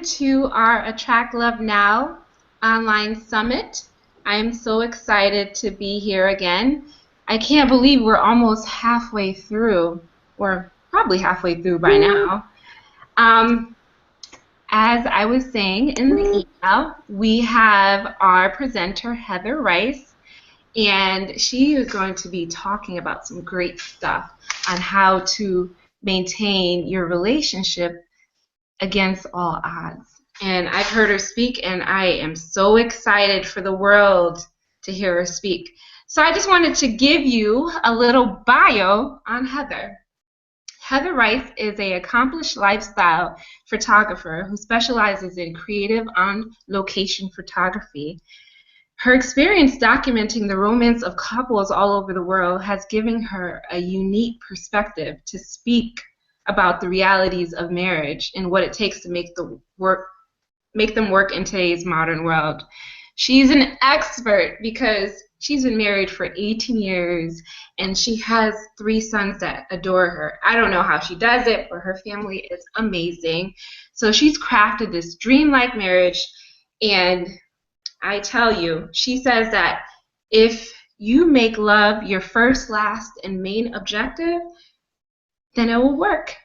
To our Attract Love Now online summit. I'm so excited to be here again. I can't believe we're almost halfway through, or probably halfway through by now. Um, as I was saying in the email, we have our presenter, Heather Rice, and she is going to be talking about some great stuff on how to maintain your relationship against all odds. And I've heard her speak, and I am so excited for the world to hear her speak. So I just wanted to give you a little bio on Heather. Heather Rice is an accomplished lifestyle photographer who specializes in creative on-location photography. Her experience documenting the romance of couples all over the world has given her a unique perspective to speak about the realities of marriage and what it takes to make them work in today's modern world. She's an expert because she's been married for 18 years and she has 3 sons that adore her. I don't know how she does it, but her family is amazing. So she's crafted this dreamlike marriage, and I tell you, she says that if you make love your first, last, and main objective, then it will work.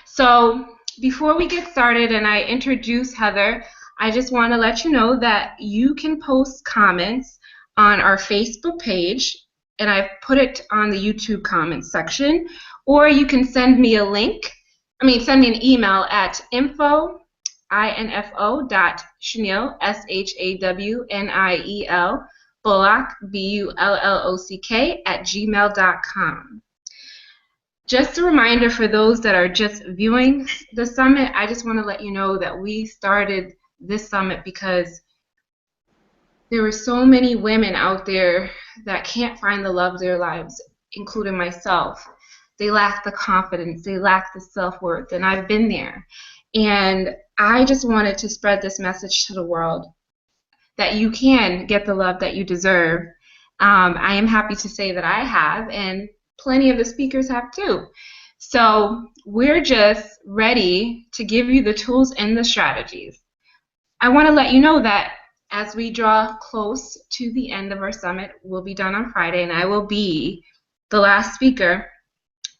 So before we get started and I introduce Heather, I just want to let you know that you can post comments on our Facebook page, and I've put it on the YouTube comments section, or you can send me a send me an email at info@shanil, SHAWNIEL, Bullock, BULLOCK, @gmail.com. Just a reminder for those that are just viewing the summit, I just want to let you know that we started this summit because there were so many women out there that can't find the love of their lives, including myself. They lack the confidence, they lack the self-worth, and I've been there. And I just wanted to spread this message to the world that you can get the love that you deserve. I am happy to say that I have, and plenty of the speakers have too. So we're just ready to give you the tools and the strategies. I want to let you know that as we draw close to the end of our summit, we'll be done on Friday, and I will be the last speaker.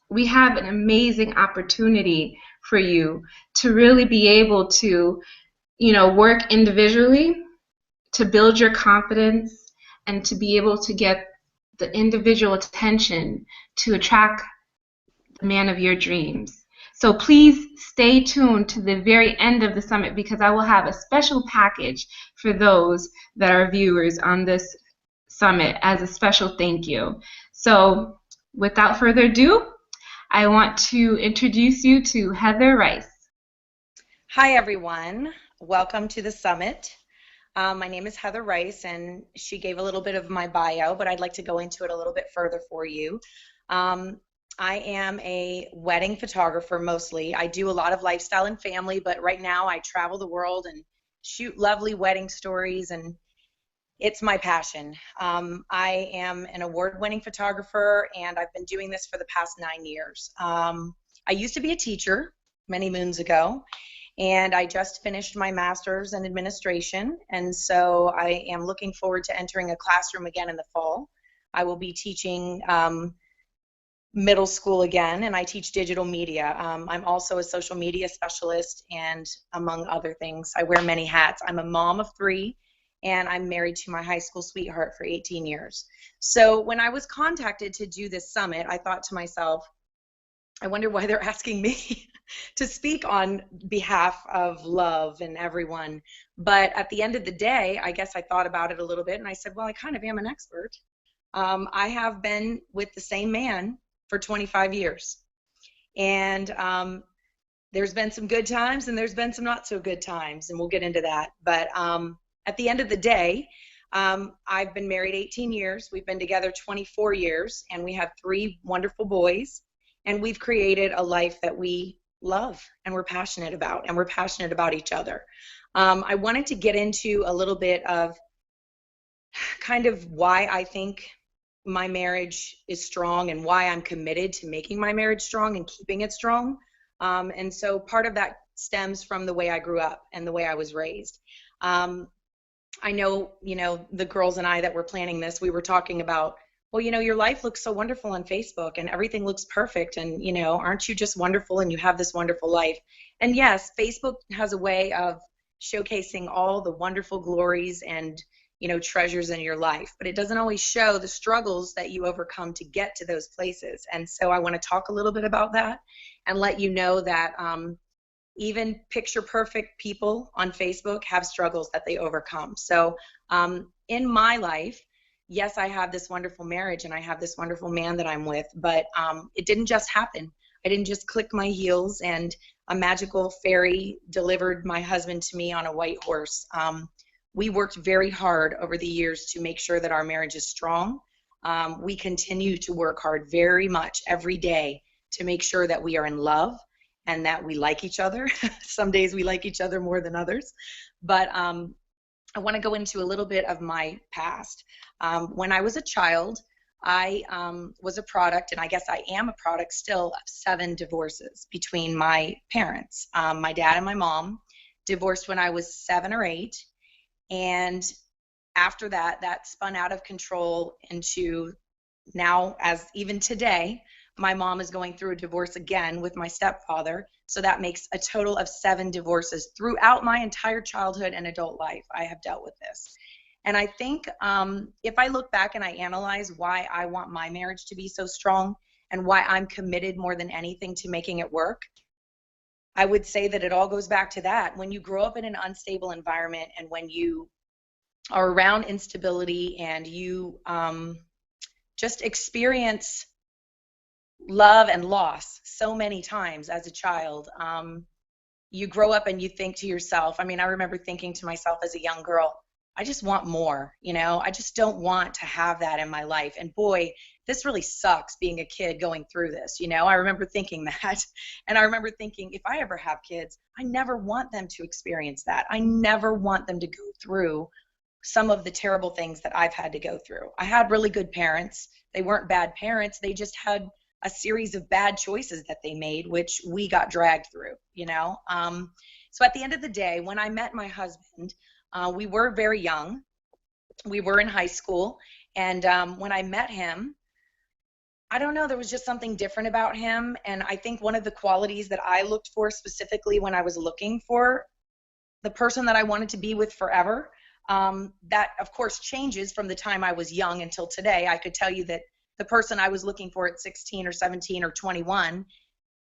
We have an amazing opportunity for you to really be able to, work individually, to build your confidence, and to be able to get the individual attention to attract the man of your dreams. So please stay tuned to the very end of the summit because I will have a special package for those that are viewers on this summit as a special thank you. So without further ado, I want to introduce you to Heather Rice. Hi everyone, welcome to the summit. My name is Heather Rice, and she gave a little bit of my bio, but I'd like to go into it a little bit further for you. I am a wedding photographer mostly. I do a lot of lifestyle and family, but right now I travel the world and shoot lovely wedding stories, and it's my passion. I am an award-winning photographer, and I've been doing this for the past 9 years. I used to be a teacher many moons ago, and I just finished my master's in administration, and so I am looking forward to entering a classroom again in the fall. I will be teaching middle school again, and I teach digital media. I'm also a social media specialist, and among other things, I wear many hats. I'm a mom of 3, and I'm married to my high school sweetheart for 18 years. So when I was contacted to do this summit, I thought to myself, I wonder why they're asking me to speak on behalf of love and everyone. But at the end of the day, I guess I thought about it a little bit, and I said, well, I kind of am an expert. I have been with the same man for 25 years. And there's been some good times, and there's been some not so good times, and we'll get into that. But at the end of the day, I've been married 18 years. We've been together 24 years, and we have 3 wonderful boys. And we've created a life that we love and we're passionate about, and we're passionate about each other. I wanted to get into a little bit of kind of why I think my marriage is strong and why I'm committed to making my marriage strong and keeping it strong. And so part of that stems from the way I grew up and the way I was raised. Um, I know, the girls and I that were planning this, we were talking about, well, your life looks so wonderful on Facebook and everything looks perfect. And, aren't you just wonderful and you have this wonderful life? And yes, Facebook has a way of showcasing all the wonderful glories and, treasures in your life, but it doesn't always show the struggles that you overcome to get to those places. And so I want to talk a little bit about that and let you know that, even picture perfect people on Facebook have struggles that they overcome. So in my life, yes, I have this wonderful marriage and I have this wonderful man that I'm with, but it didn't just happen. I didn't just click my heels and a magical fairy delivered my husband to me on a white horse. We worked very hard over the years to make sure that our marriage is strong. We continue to work hard very much every day to make sure that we are in love and that we like each other. Some days we like each other more than others. But I want to go into a little bit of my past. When I was a child, I was a product, and I guess I am a product still, of 7 divorces between my parents. My dad and my mom divorced when I was 7 or 8. And after that, that spun out of control into now, as even today, my mom is going through a divorce again with my stepfather. So that makes a total of 7 divorces throughout my entire childhood and adult life. I have dealt with this. And I think if I look back and I analyze why I want my marriage to be so strong and why I'm committed more than anything to making it work, I would say that it all goes back to that. When you grow up in an unstable environment and when you are around instability and you just experience love and loss so many times as a child, you grow up and you think to yourself, I mean, I remember thinking to myself as a young girl, I just want more, I just don't want to have that in my life. And boy, this really sucks being a kid going through this. I remember thinking that. And I remember thinking, if I ever have kids, I never want them to experience that. I never want them to go through some of the terrible things that I've had to go through. I had really good parents. They weren't bad parents. They just had a series of bad choices that they made, which we got dragged through. So at the end of the day, when I met my husband, we were very young. We were in high school. And when I met him, I don't know, there was just something different about him. And I think one of the qualities that I looked for specifically when I was looking for the person that I wanted to be with forever, that of course changes from the time I was young until today. I could tell you that the person I was looking for at 16 or 17 or 21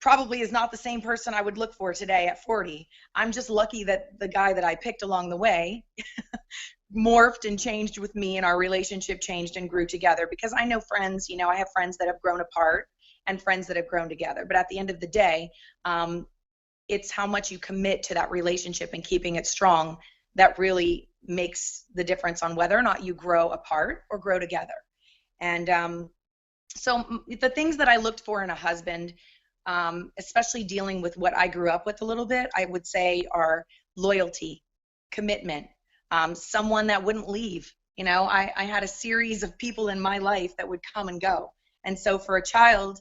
probably is not the same person I would look for today at 40. I'm just lucky that the guy that I picked along the way morphed and changed with me, and our relationship changed and grew together, because I know friends, I have friends that have grown apart and friends that have grown together. But at the end of the day, it's how much you commit to that relationship and keeping it strong that really makes the difference on whether or not you grow apart or grow together. And so the things that I looked for in a husband, especially dealing with what I grew up with a little bit, I would say are loyalty, commitment, someone that wouldn't leave. I had a series of people in my life that would come and go. And so for a child,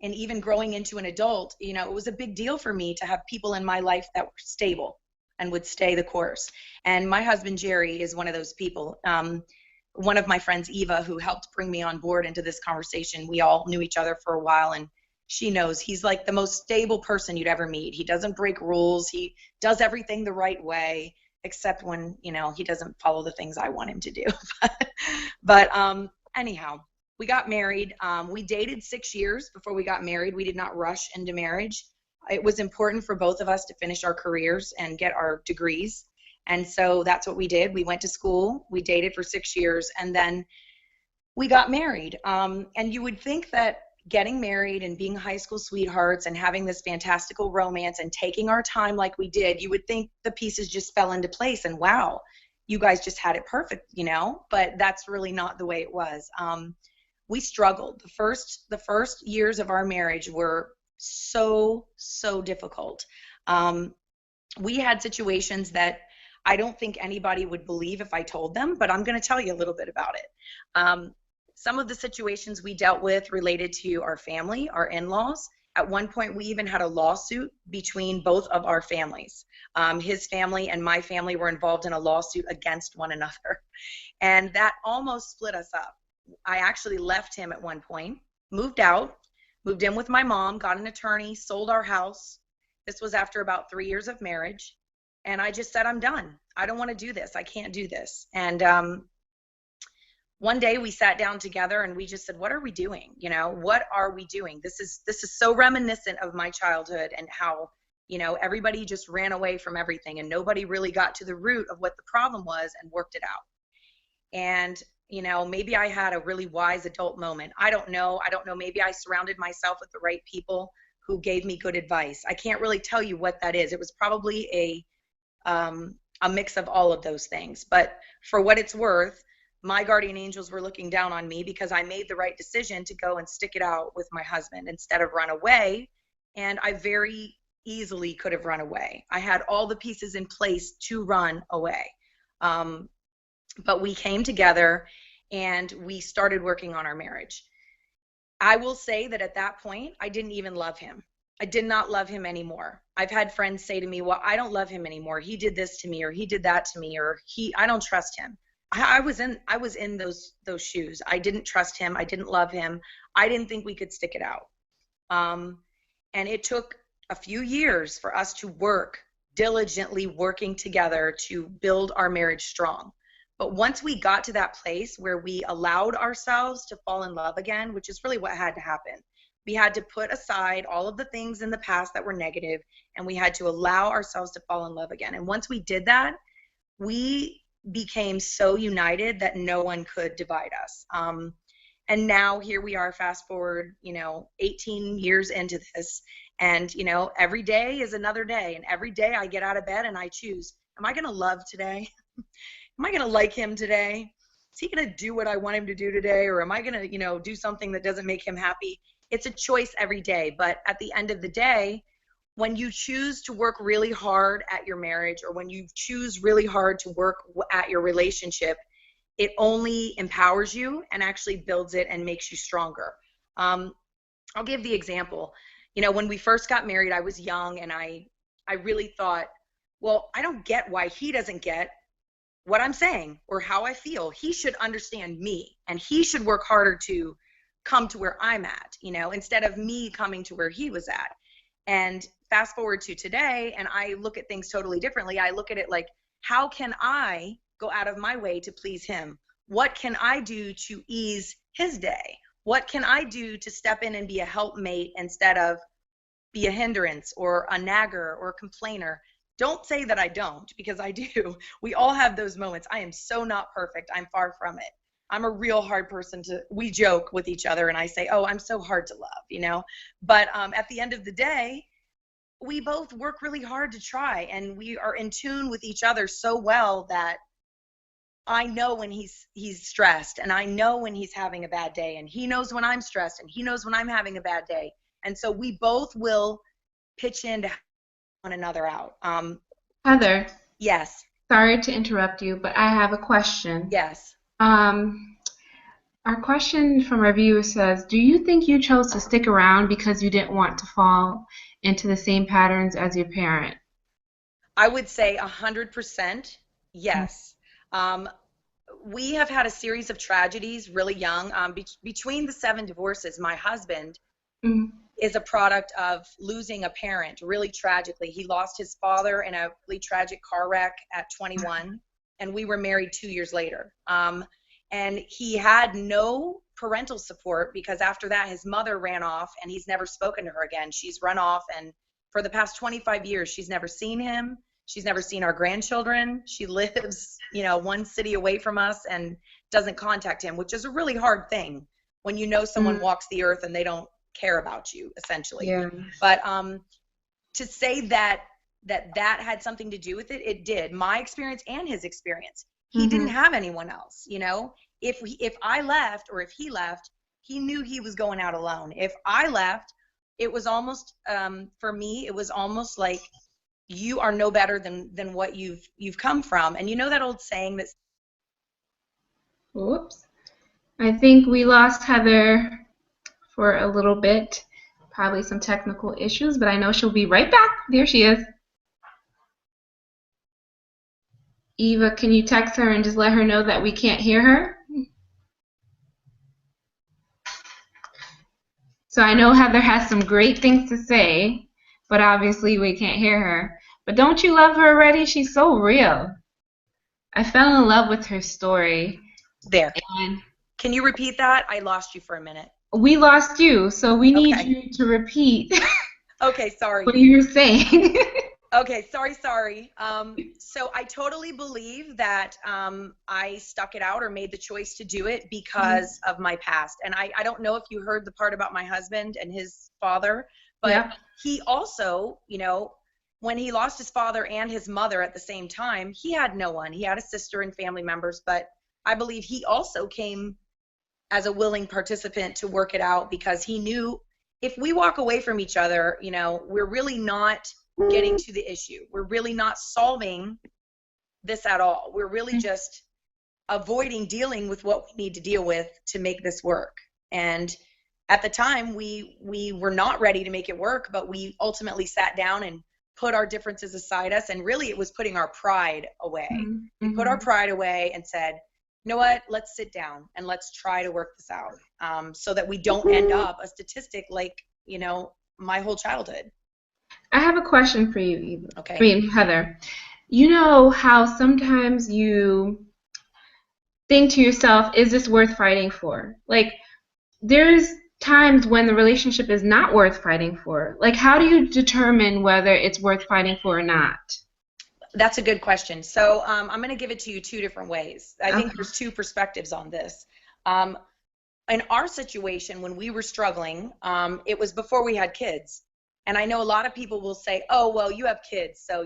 and even growing into an adult, it was a big deal for me to have people in my life that were stable and would stay the course. And my husband, Jerry, is one of those people. One of my friends, Eva, who helped bring me on board into this conversation, we all knew each other for a while, and she knows he's like the most stable person you'd ever meet. He doesn't break rules. He does everything the right way, except when, he doesn't follow the things I want him to do. But anyhow, we got married. We dated 6 years before we got married. We did not rush into marriage. It was important for both of us to finish our careers and get our degrees. And so that's what we did. We went to school, we dated for 6 years, and then we got married. And you would think that getting married and being high school sweethearts and having this fantastical romance and taking our time like we did, you would think the pieces just fell into place and wow, you guys just had it perfect, but that's really not the way it was. We struggled. The first years of our marriage were so difficult. We had situations that I don't think anybody would believe if I told them, but I'm going to tell you a little bit about it. Some of the situations we dealt with related to our family, our in-laws, At one point, we even had a lawsuit between both of our families. His family and my family were involved in a lawsuit against one another. And that almost split us up. I actually left him at one point, moved out, moved in with my mom, got an attorney, sold our house. This was after about 3 years of marriage. And I just said, I'm done. I don't want to do this. I can't do this. And one day we sat down together and we just said, what are we doing? What are we doing? This is so reminiscent of my childhood and how, everybody just ran away from everything and nobody really got to the root of what the problem was and worked it out. And, maybe I had a really wise adult moment. I don't know. Maybe I surrounded myself with the right people who gave me good advice. I can't really tell you what that is. It was probably a mix of all of those things. But for what it's worth, my guardian angels were looking down on me because I made the right decision to go and stick it out with my husband instead of run away. And I very easily could have run away. I had all the pieces in place to run away. But we came together and we started working on our marriage. I will say that at that point, I didn't even love him. I did not love him anymore. I've had friends say to me, well, I don't love him anymore. He did this to me, or he did that to me, or I don't trust him. I was in those shoes. I didn't trust him. I didn't love him. I didn't think we could stick it out. And it took a few years for us to work diligently working together to build our marriage strong. But once we got to that place where we allowed ourselves to fall in love again, which is really what had to happen, we had to put aside all of the things in the past that were negative, and we had to allow ourselves to fall in love again. And once we did that, we became so united that no one could divide us. And now here we are, fast forward, 18 years into this, and, every day is another day. And every day I get out of bed and I choose, am I going to love today? Am I going to like him today? Is he going to do what I want him to do today? Or am I going to, do something that doesn't make him happy? It's a choice every day. But at the end of the day, when you choose to work really hard at your marriage, or when you choose really hard to work at your relationship, it only empowers you and actually builds it and makes you stronger. I'll give the example. When we first got married, I was young and I really thought, well, I don't get why he doesn't get what I'm saying or how I feel. He should understand me and he should work harder to come to where I'm at, instead of me coming to where he was at. And fast forward to today, and I look at things totally differently. I look at it like, how can I go out of my way to please him? What can I do to ease his day? What can I do to step in and be a helpmate instead of be a hindrance or a nagger or a complainer? Don't say that I don't, because I do. We all have those moments. I am so not perfect. I'm far from it. I'm a real hard person we joke with each other and I say, oh, I'm so hard to love, But at the end of the day, we both work really hard to try, and we are in tune with each other so well that I know when he's stressed, and I know when he's having a bad day, and he knows when I'm stressed, and he knows when I'm having a bad day. And so we both will pitch in to help one another out. Heather, Yes. sorry to interrupt you, but I have a question. Yes. Our question from our viewer says, do you think you chose to stick around because you didn't want to fall into the same patterns as your parent? I would say 100% yes. We have had a series of tragedies really young. Between the 7 divorces, my husband is a product of losing a parent really tragically. He lost his father in a really tragic car wreck at 21, and we were married 2 years later. And he had no parental support because after that, his mother ran off and he's never spoken to her again. She's run off, and for the past 25 years, she's never seen him. She's never seen our grandchildren. She lives, one city away from us and doesn't contact him, which is a really hard thing when someone walks the earth and they don't care about you, essentially. Yeah. But to say that had something to do with it, it did. My experience and his experience. He didn't have anyone else, If I left or if he left, he knew he was going out alone. If I left, it was almost, for me, it was almost like you are no better than what you've come from. And that old saying that. Whoops. I think we lost Heather for a little bit. probably some technical issues, but I know she'll be right back. There she is. Eva, can you text her and just let her know that we can't hear her? So I know Heather has some great things to say, but obviously we can't hear her. But don't you love her already? She's so real. I fell in love with her story. There. And Can you repeat that? I lost you for a minute. we lost you, so we need Okay. you to repeat Okay, sorry. what you were saying. Okay, sorry. So I totally believe that I stuck it out or made the choice to do it because of my past. And I don't know if you heard the part about my husband and his father, but Yep. he also, when he lost his father and his mother at the same time, he had no one. He had a sister and family members, but I believe he also came as a willing participant to work it out because he knew if we walk away from each other, we're really not getting to the issue. We're really not solving this at all. We're really just avoiding dealing with what we need to deal with to make this work. And at the time, we were not ready to make it work, but we ultimately sat down and put our differences aside us. And really, it was putting our pride away. We put our pride away and said, you know what, let's sit down and let's try to work this out so that we don't end up a statistic like, my whole childhood. I have a question for you, Eva. Okay. I mean, Heather. You know how sometimes you think to yourself, is this worth fighting for? Like, there's times when the relationship is not worth fighting for. Like, how do you determine whether it's worth fighting for or not? That's a good question. So I'm going to give it to you two different ways. I think Okay. there's two perspectives on this. In our situation, when we were struggling, it was before we had kids. And I know a lot of people will say, oh, well, you have kids, so,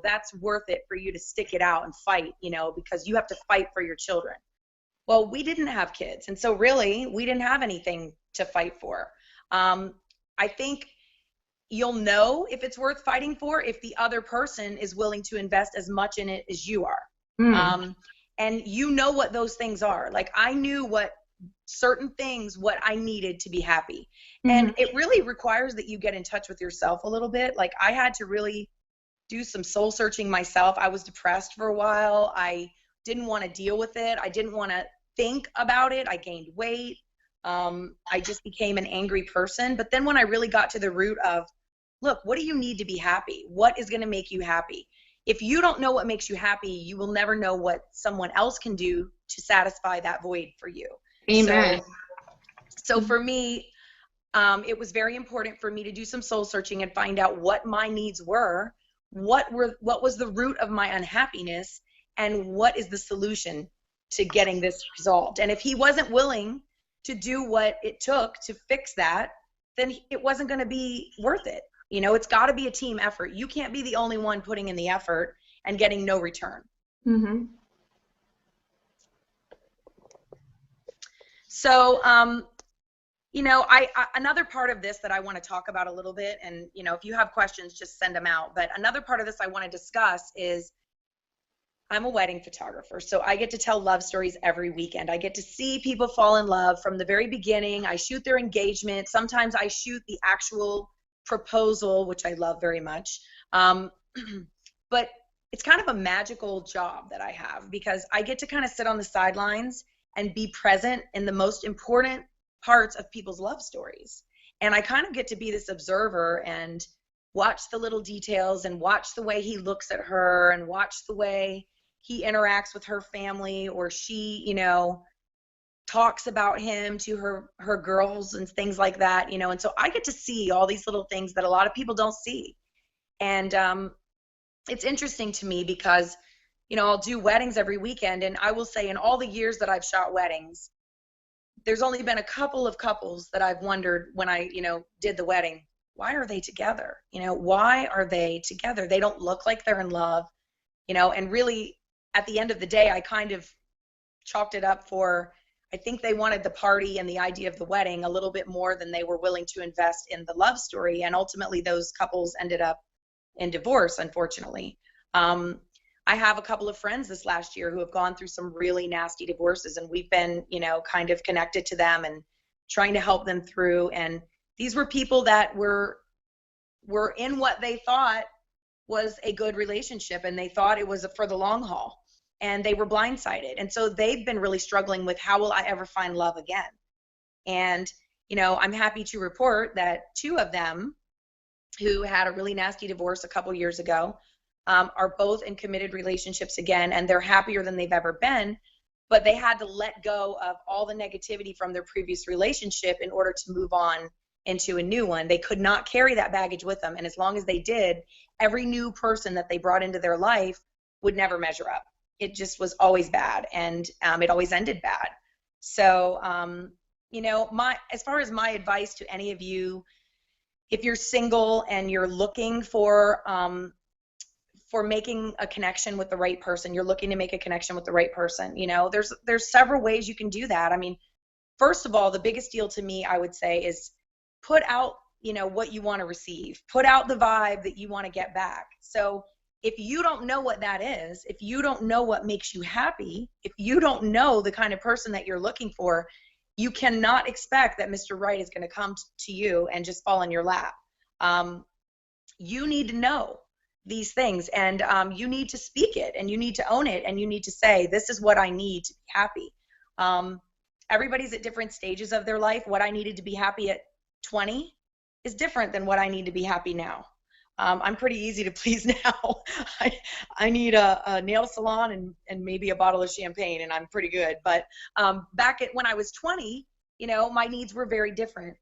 that's worth it for you to stick it out and fight, because you have to fight for your children. Well, we didn't have kids. And so really, we didn't have anything to fight for. I think you'll know if it's worth fighting for if the other person is willing to invest as much in it as you are. And you know what those things are. Like I knew what I needed to be happy. And it really requires that you get in touch with yourself a little bit. Like I had to really do some soul searching myself. I was depressed for a while. I didn't want to deal with it. I didn't want to think about it. I gained weight. I just became an angry person. But then when I really got to the root of, look, what do you need to be happy? What is going to make you happy? If you don't know what makes you happy, you will never know what someone else can do to satisfy that void for you. Amen. So for me, it was very important for me to do some soul searching and find out what my needs were, what was the root of my unhappiness, and what is the solution to getting this resolved. And if he wasn't willing to do what it took to fix that, then it wasn't going to be worth it. It's got to be a team effort. You can't be the only one putting in the effort and getting no return. So, another part of this that I want to talk about a little bit, and, if you have questions, just send them out. But another part of this I want to discuss is I'm a wedding photographer, so I get to tell love stories every weekend. I get to see people fall in love from the very beginning. I shoot their engagement. Sometimes I shoot the actual proposal, which I love very much. But it's kind of a magical job that I have because I get to kind of sit on the sidelines and be present in the most important parts of people's love stories. And I kind of get to be this observer and watch the little details and watch the way he looks at her and watch the way he interacts with her family, or she, talks about him to her girls and things like that, and so I get to see all these little things that a lot of people don't see. And it's interesting to me because, I'll do weddings every weekend, and I will say in all the years that I've shot weddings, there's only been a couple of couples that I've wondered when I, did the wedding, why are they together? Why are they together? They don't look like they're in love, and really at the end of the day, I kind of chalked it up for, I think they wanted the party and the idea of the wedding a little bit more than they were willing to invest in the love story. And ultimately those couples ended up in divorce, unfortunately. I have a couple of friends this last year who have gone through some really nasty divorces, and we've been, kind of connected to them and trying to help them through. And These were people that were in what they thought was a good relationship, and they thought it was for the long haul, and they were blindsided. And so they've been really struggling with, how will I ever find love again? And I'm happy to report that two of them, who had a really nasty divorce a couple years ago, are both in committed relationships again, and they're happier than they've ever been. But they had to let go of all the negativity from their previous relationship in order to move on into a new one. They could not carry that baggage with them. And as long as they did, every new person that they brought into their life would never measure up. It just was always bad, and it always ended bad. So, as far as my advice to any of you, if you're single and you're looking for making a connection with the right person, you're looking to make a connection with the right person, there's several ways you can do that. I mean, first of all, the biggest deal to me, I would say, is put out, what you want to receive. Put out the vibe that you want to get back. So if you don't know what that is, if you don't know what makes you happy, if you don't know the kind of person that you're looking for, you cannot expect that Mr. Right is going to come to you and just fall in your lap. You need to know these things, and you need to speak it, and you need to own it, and you need to say, this is what I need to be happy. Everybody's at different stages of their life. What I needed to be happy at 20 is different than what I need to be happy now. I'm pretty easy to please now. I need a nail salon and maybe a bottle of champagne, and I'm pretty good. But back when I was 20, my needs were very different.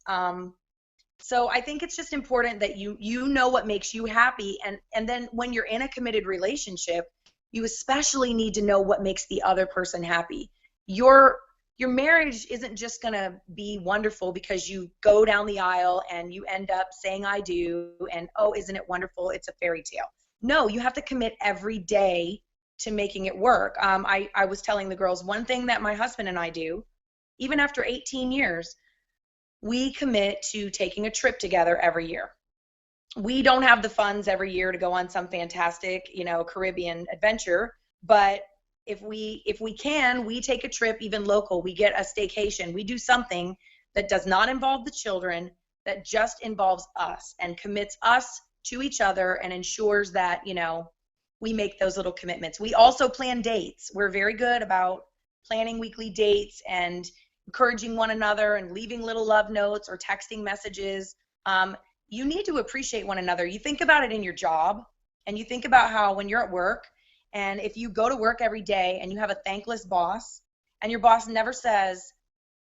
So I think it's just important that you know what makes you happy, and then when you're in a committed relationship, you especially need to know what makes the other person happy. Your marriage isn't just going to be wonderful because you go down the aisle and you end up saying I do, and oh, isn't it wonderful? It's a fairy tale. No, you have to commit every day to making it work. I was telling the girls, one thing that my husband and I do, even after 18 years, we commit to taking a trip together every year. We don't have the funds every year to go on some fantastic, Caribbean adventure, but if we can, we take a trip, even local. We get a staycation. We do something that does not involve the children, that just involves us and commits us to each other and ensures that, we make those little commitments. We also plan dates. We're very good about planning weekly dates and encouraging one another and leaving little love notes or texting messages. You need to appreciate one another. You think about it in your job, and you think about how when you're at work, and if you go to work every day and you have a thankless boss, and your boss never says,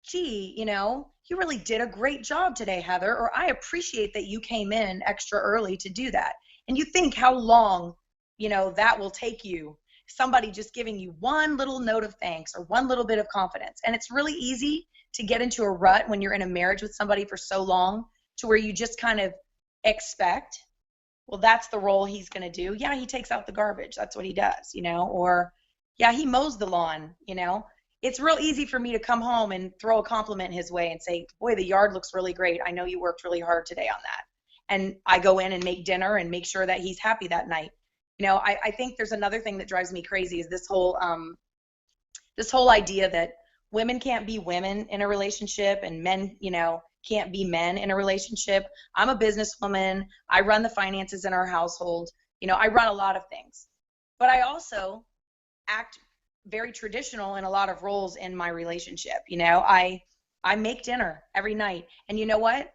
gee, you really did a great job today, Heather, or I appreciate that you came in extra early to do that. And you think how long, that will take you, somebody just giving you one little note of thanks or one little bit of confidence. And it's really easy to get into a rut when you're in a marriage with somebody for so long, to where you just kind of expect, well, that's the role he's going to do. Yeah, he takes out the garbage. That's what he does, or yeah, he mows the lawn, It's real easy for me to come home and throw a compliment his way and say, boy, the yard looks really great. I know you worked really hard today on that. And I go in and make dinner and make sure that he's happy that night. I think there's another thing that drives me crazy, is this whole idea that women can't be women in a relationship, and men, can't be men in a relationship. I'm a businesswoman. I run the finances in our household. I run a lot of things, but I also act very traditional in a lot of roles in my relationship. I make dinner every night, and you know what?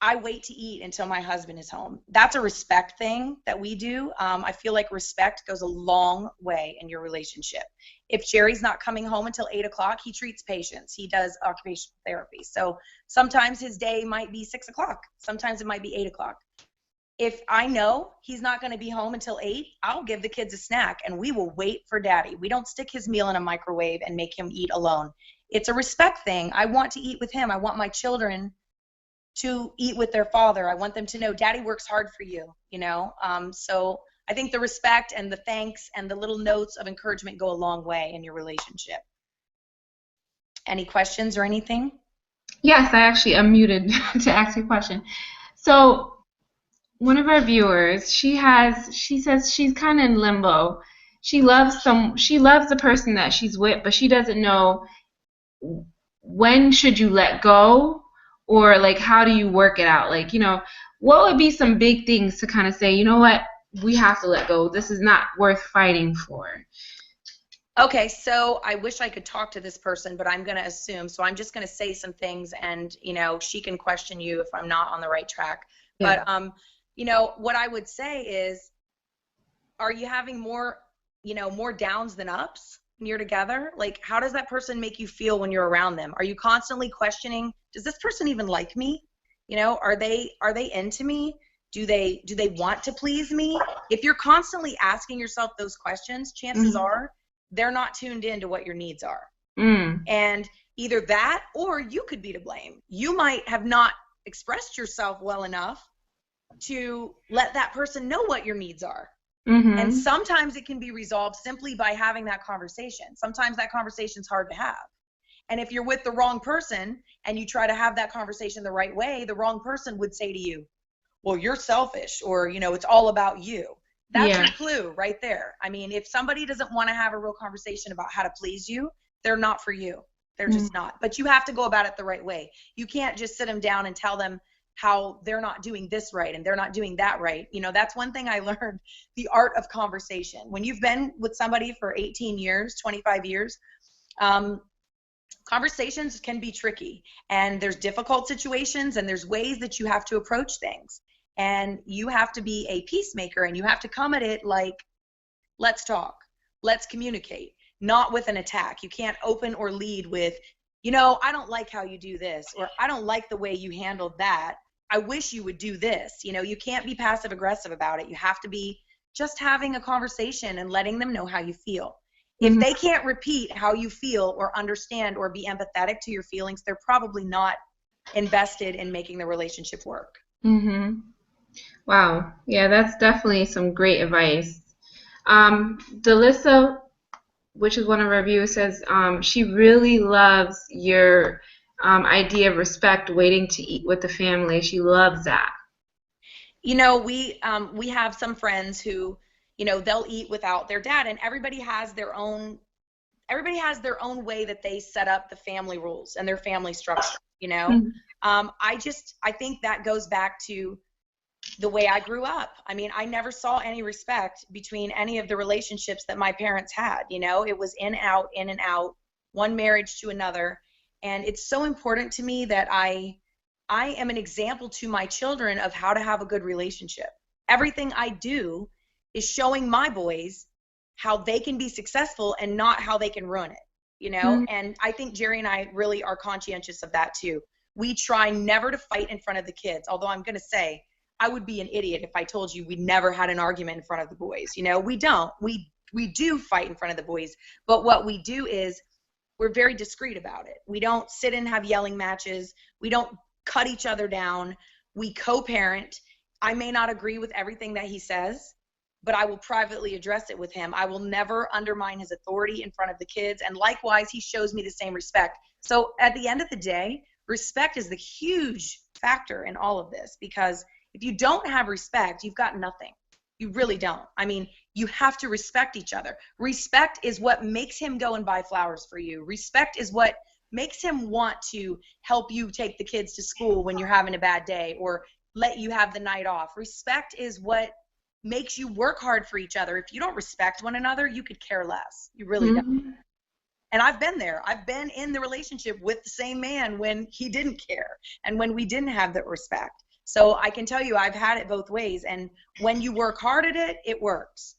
I wait to eat until my husband is home. That's a respect thing that we do. I feel like respect goes a long way in your relationship. If Jerry's not coming home until 8 o'clock, he treats patients. He does occupational therapy. So sometimes his day might be 6 o'clock. Sometimes it might be 8 o'clock. If I know he's not going to be home until 8, I'll give the kids a snack, and we will wait for Daddy. We don't stick his meal in a microwave and make him eat alone. It's a respect thing. I want to eat with him. I want my children to eat with their father. I want them to know Daddy works hard for you, So I think the respect and the thanks and the little notes of encouragement go a long way in your relationship. Any questions or anything? Yes, I actually unmuted to ask you a question. So one of our viewers, she says she's kind of in limbo. She loves the person that she's with, but she doesn't know when should you let go, Or like how do you work it out? Like, what would be some big things to kind of say, you know what, we have to let go. This is not worth fighting for. Okay, so I wish I could talk to this person, but I'm going to assume. So I'm just going to say some things, and she can question you if I'm not on the right track. Yeah. But what I would say is, are you having more downs than ups when you're together? Like, how does that person make you feel when you're around them? Are you constantly questioning, does this person even like me? Are they into me? Do they want to please me? If you're constantly asking yourself those questions, chances Mm-hmm. are they're not tuned in to what your needs are. Mm. And either that, or you could be to blame. You might have not expressed yourself well enough to let that person know what your needs are. And Mm-hmm. sometimes it can be resolved simply by having that conversation. Sometimes that conversation's hard to have. And if you're with the wrong person and you try to have that conversation the right way, the wrong person would say to you, well, you're selfish, or, it's all about you. That's Yeah. your clue right there. I mean, if somebody doesn't want to have a real conversation about how to please you, they're not for you. They're Mm. just not. But you have to go about it the right way. You can't just sit them down and tell them how they're not doing this right and they're not doing that right. That's one thing I learned, the art of conversation. When you've been with somebody for 18 years, 25 years, um, conversations can be tricky, and there's difficult situations, and there's ways that you have to approach things, and you have to be a peacemaker, and you have to come at it like, let's talk, let's communicate, not with an attack. You can't open or lead with, I don't like how you do this, or I don't like the way you handled that, I wish you would do this. You can't be passive aggressive about it. You have to be just having a conversation and letting them know how you feel. If Mm-hmm. they can't repeat how you feel or understand or be empathetic to your feelings, they're probably not invested in making the relationship work. Mm-hmm. Wow. Yeah, that's definitely some great advice. Delissa, which is one of our viewers, says she really loves your idea of respect, waiting to eat with the family. She loves that. We have some friends who, they'll eat without their dad, and everybody has their own way that they set up the family rules and their family structure, I think that goes back to the way I grew up. I mean, I never saw any respect between any of the relationships that my parents had. It was in and out, one marriage to another. And it's so important to me that I am an example to my children of how to have a good relationship. Everything I do is showing my boys how they can be successful and not how they can ruin it. Mm-hmm. And I think Jerry and I really are conscientious of that too. We try never to fight in front of the kids, although I'm going to say I would be an idiot if I told you we never had an argument in front of the boys. We don't. We do fight in front of the boys, but what we do is we're very discreet about it. We don't sit and have yelling matches. We don't cut each other down. We co-parent. I may not agree with everything that he says, but I will privately address it with him. I will never undermine his authority in front of the kids, and likewise, he shows me the same respect. So at the end of the day, respect is the huge factor in all of this, because if you don't have respect, you've got nothing. You really don't. I mean, you have to respect each other. Respect is what makes him go and buy flowers for you. Respect is what makes him want to help you take the kids to school when you're having a bad day, or let you have the night off. Respect is what makes you work hard for each other. If you don't respect one another, you could care less. You really don't. Mm-hmm. And I've been there. I've been in the relationship with the same man when he didn't care and when we didn't have that respect. So I can tell you I've had it both ways. And when you work hard at it, it works.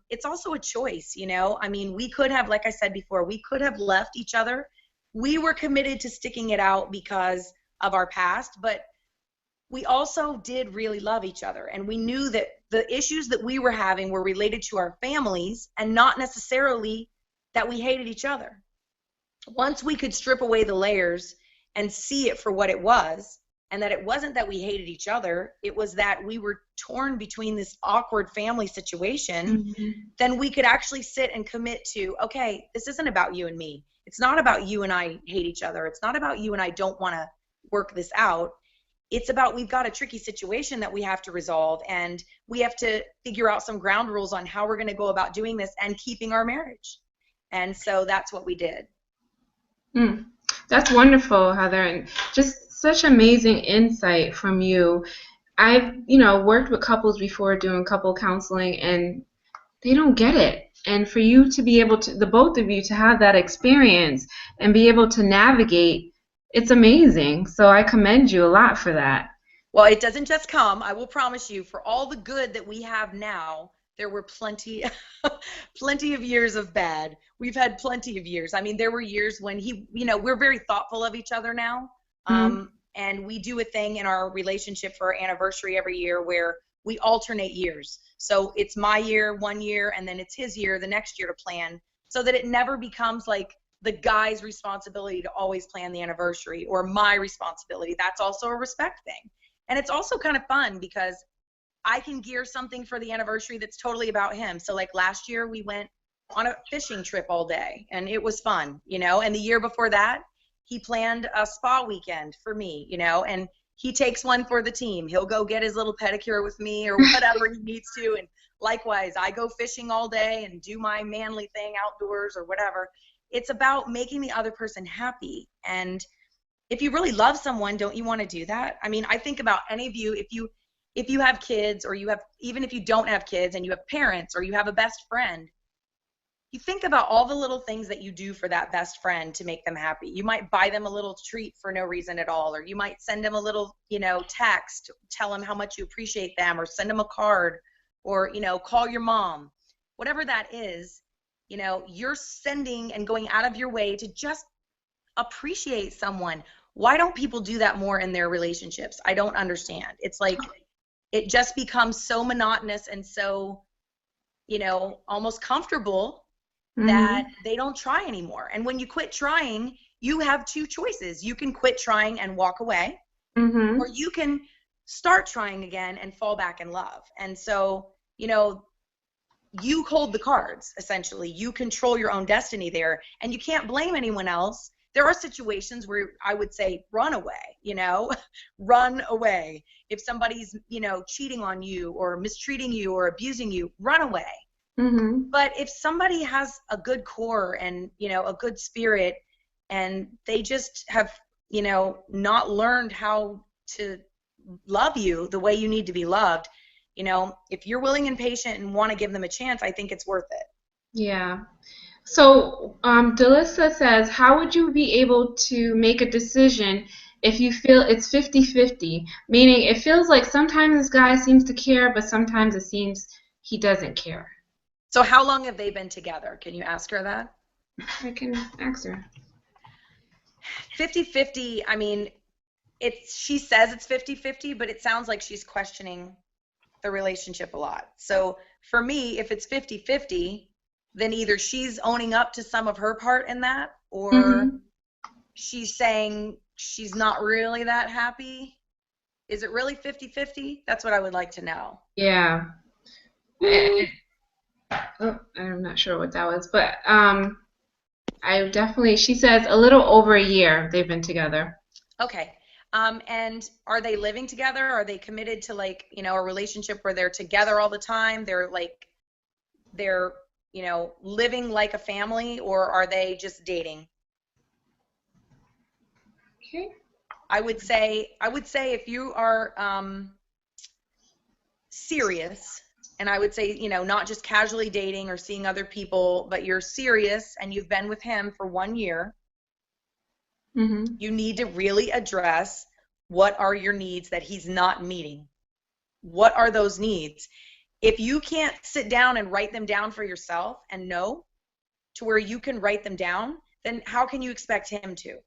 It's also a choice, I mean, we could have, like I said before, we could have left each other. We were committed to sticking it out because of our past, but we also did really love each other. And we knew that the issues that we were having were related to our families and not necessarily that we hated each other. Once we could strip away the layers and see it for what it was, and that it wasn't that we hated each other, it was that we were torn between this awkward family situation, Mm-hmm. then we could actually sit and commit to, okay, this isn't about you and me. It's not about you and I hate each other. It's not about you and I don't want to work this out. It's about, we've got a tricky situation that we have to resolve, and we have to figure out some ground rules on how we're going to go about doing this and keeping our marriage. And so that's what we did. Mm. That's wonderful, Heather, and just such amazing insight from you. I've, worked with couples before doing couple counseling, and they don't get it. And for you to be able to, the both of you, to have that experience and be able to navigate, it's amazing. So I commend you a lot for that. Well, it doesn't just come. I will promise you, for all the good that we have now, there were plenty, plenty of years of bad. We've had plenty of years. I mean, there were years when we're very thoughtful of each other now. Mm-hmm. And we do a thing in our relationship for our anniversary every year where we alternate years. So it's my year, 1 year, and then it's his year, the next year to plan, so that it never becomes like the guy's responsibility to always plan the anniversary or my responsibility. That's also a respect thing. And it's also kind of fun because I can gear something for the anniversary that's totally about him. So like last year we went on a fishing trip all day and it was fun, and the year before that he planned a spa weekend for me, and he takes one for the team. He'll go get his little pedicure with me or whatever he needs to. And likewise, I go fishing all day and do my manly thing outdoors or whatever. It's about making the other person happy. And if you really love someone, don't you want to do that? I mean, I think about any of you, if you have kids, or even if you don't have kids and you have parents or you have a best friend, you think about all the little things that you do for that best friend to make them happy. You might buy them a little treat for no reason at all, or you might send them a little, text, tell them how much you appreciate them, or send them a card, or, call your mom. Whatever that is, you're sending and going out of your way to just appreciate someone. Why don't people do that more in their relationships? I don't understand. It's like it just becomes so monotonous and so, almost comfortable that they don't try anymore. And when you quit trying, you have two choices. You can quit trying and walk away, or you can start trying again and fall back in love. And so, you hold the cards, essentially. You control your own destiny there, and you can't blame anyone else. There are situations where I would say run away, run away. If somebody's, cheating on you or mistreating you or abusing you, run away. But if somebody has a good core and, a good spirit, and they just have, not learned how to love you the way you need to be loved, if you're willing and patient and want to give them a chance, I think it's worth it. Yeah. So, Delissa says, how would you be able to make a decision if you feel it's 50-50? Meaning it feels like sometimes this guy seems to care, but sometimes it seems he doesn't care. So how long have they been together? Can you ask her that? I can ask her. 50-50, I mean, she says it's 50-50, but it sounds like she's questioning the relationship a lot. So for me, if it's 50-50, then either she's owning up to some of her part in that, or she's saying she's not really that happy. Is it really 50-50? That's what I would like to know. Yeah. I'm not sure what that was, but she says a little over a year they've been together. Okay. And are they living together? Are they committed to a relationship where they're together all the time? They're living like a family, or are they just dating? Okay. I would say if you are serious, and I would say, not just casually dating or seeing other people, but you're serious and you've been with him for 1 year, you need to really address what are your needs that he's not meeting. What are those needs? If you can't sit down and write them down for yourself and know to where you can write them down, then how can you expect him to?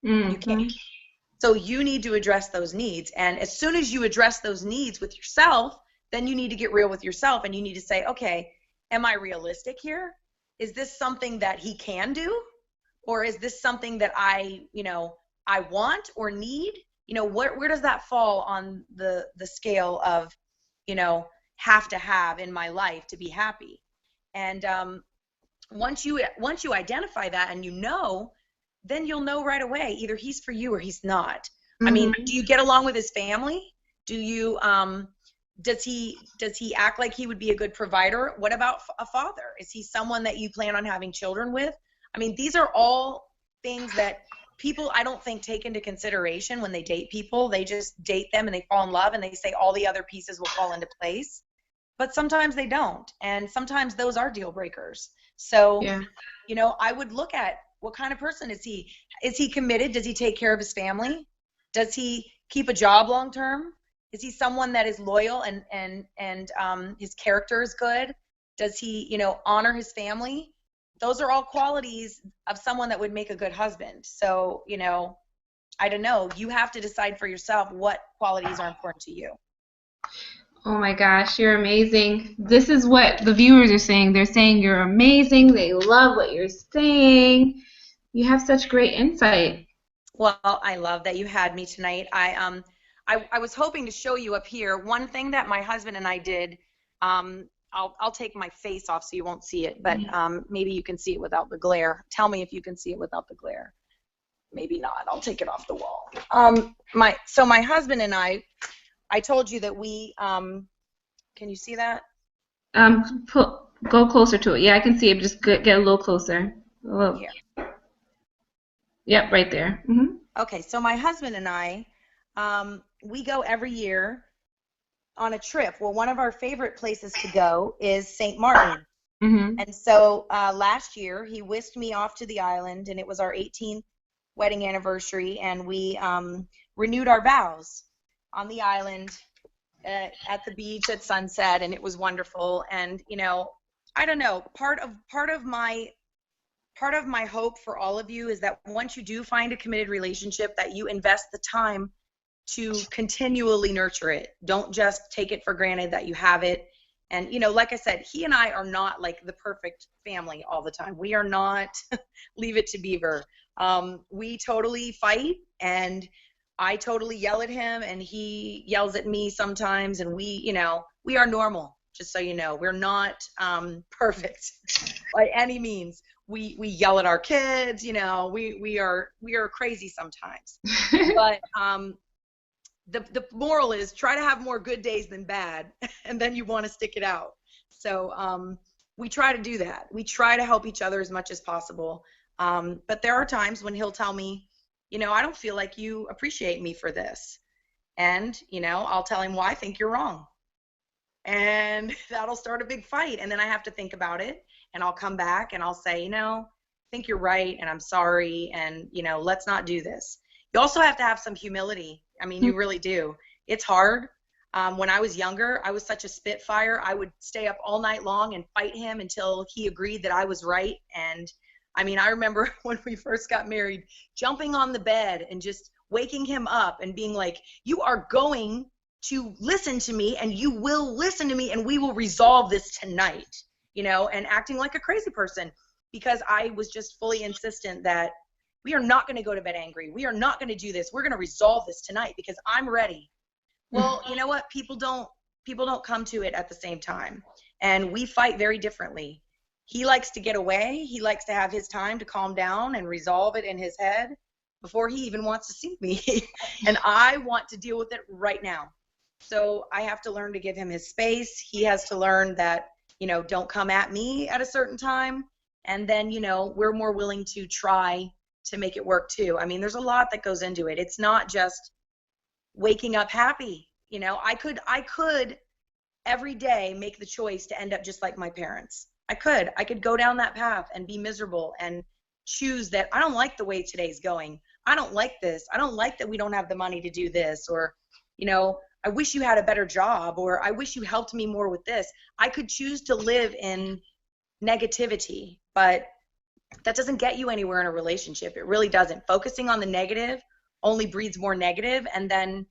You can't. So you need to address those needs. And as soon as you address those needs with yourself, then you need to get real with yourself, and you need to say, okay, am I realistic here? Is this something that he can do? Or is this something that I want or need? Where does that fall on the scale of, have to have in my life to be happy? And once you identify that and then you'll know right away either he's for you or he's not. I mean, do you get along with his family? Do you does he act like he would be a good provider? What about a father? Is he someone that you plan on having children with? I mean, these are all things that people, I don't think, take into consideration when they date people. They just date them and they fall in love and they say all the other pieces will fall into place. But sometimes they don't. And sometimes those are deal breakers. So, Yeah. I would look at what kind of person is he? Is he committed? Does he take care of his family? Does he keep a job long term? Is he someone that is loyal and his character is good? Does he, honor his family? Those are all qualities of someone that would make a good husband. So, I don't know. You have to decide for yourself what qualities are important to you. Oh my gosh, you're amazing. This is what the viewers are saying. They're saying you're amazing. They love what you're saying. You have such great insight. Well, I love that you had me tonight. I was hoping to show you up here one thing that my husband and I did. I'll take my face off so you won't see it, but maybe you can see it without the glare. Tell me if you can see it without the glare. Maybe not. I'll take it off the wall. My husband and I told you that we can you see that? Go closer to it. Yeah, I can see it. Just get a little closer. A little. Here. Yep, right there. Hmm. Okay, so my husband and I, we go every year on a trip. Well, one of our favorite places to go is St. Martin. Hmm. And so last year he whisked me off to the island, and it was our 18th wedding anniversary, and we renewed our vows on the island at the beach at sunset, and it was wonderful. And I don't know, part of my hope for all of you is that once you do find a committed relationship, that you invest the time to continually nurture it. Don't just take it for granted that you have it. And like I said, he and I are not like the perfect family all the time. We are not Leave It to Beaver. We totally fight, and I totally yell at him, and he yells at me sometimes, and we are normal, just so you know. We're not perfect by any means. We yell at our kids, we are crazy sometimes. But the moral is try to have more good days than bad, and then you want to stick it out. So we try to do that. We try to help each other as much as possible. But there are times when he'll tell me, I don't feel like you appreciate me for this. And, I'll tell him, well, I think you're wrong. And that'll start a big fight. And then I have to think about it, and I'll come back and I'll say, I think you're right, and I'm sorry, and, let's not do this. You also have to have some humility. I mean, you really do. It's hard. When I was younger, I was such a spitfire. I would stay up all night long and fight him until he agreed that I was right. And I mean, I remember when we first got married, jumping on the bed and just waking him up and being like, you are going to listen to me, and you will listen to me, and we will resolve this tonight, and acting like a crazy person, because I was just fully insistent that we are not going to go to bed angry. We are not going to do this. We're going to resolve this tonight because I'm ready. Well, you know what? People don't come to it at the same time, and we fight very differently. He likes to get away. He likes to have his time to calm down and resolve it in his head before he even wants to see me. And I want to deal with it right now. So I have to learn to give him his space. He has to learn that, don't come at me at a certain time. And then, we're more willing to try to make it work too. I mean, there's a lot that goes into it. It's not just waking up happy. I could every day make the choice to end up just like my parents. I could go down that path and be miserable and choose that I don't like the way today's going. I don't like this. I don't like that we don't have the money to do this, or, I wish you had a better job, or I wish you helped me more with this. I could choose to live in negativity, but that doesn't get you anywhere in a relationship. It really doesn't. Focusing on the negative only breeds more negative, and then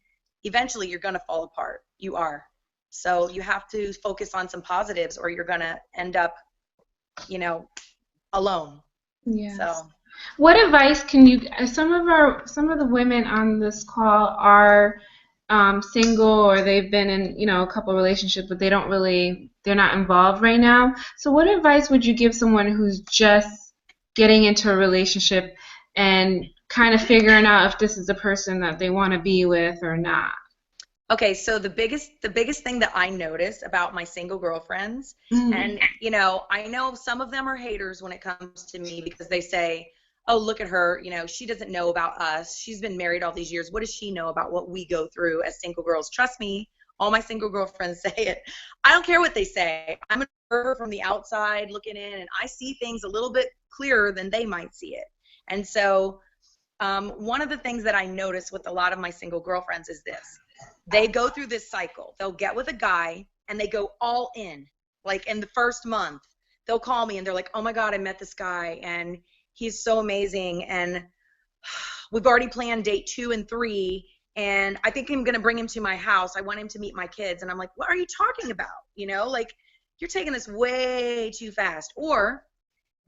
eventually you're going to fall apart. You are. So you have to focus on some positives, or you're going to end up, alone. Yes. So what advice can you? Some of the women on this call are single, or they've been in a couple relationships, but they're not involved right now. So what advice would you give someone who's just getting into a relationship and kind of figuring out if this is the person that they want to be with or not? Okay, so the biggest thing that I notice about my single girlfriends, Mm-hmm. and I know some of them are haters when it comes to me, because they say, oh, look at her, you know, she doesn't know about us. She's been married all these years. What does she know about what we go through as single girls? Trust me, all my single girlfriends say it. I don't care what they say. I'm an observer from the outside looking in, and I see things a little bit clearer than they might see it. And so one of the things that I notice with a lot of my single girlfriends is this. They go through this cycle. They'll get with a guy and they go all in. Like in the first month, they'll call me and they're like, oh my God, I met this guy and he's so amazing. And we've already planned date 2 and 3. And I think I'm going to bring him to my house. I want him to meet my kids. And I'm like, what are you talking about? You know, like you're taking this way too fast. Or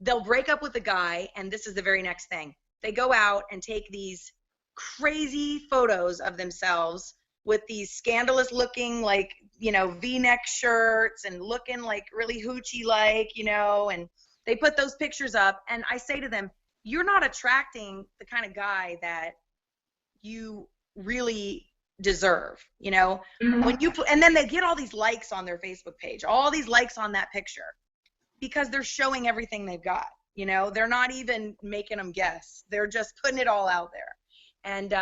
they'll break up with the guy. And this is the very next thing. They go out and take these crazy photos of themselves with these scandalous looking, like, you know, V-neck shirts and looking like really hoochie like, you know, and they put those pictures up. And I say to them, you're not attracting the kind of guy that you really deserve, you know. When you put, and then they get all these likes on their Facebook page, all these likes on that picture, because they're showing everything they've got. You know, they're not even making them guess. They're just putting it all out there. And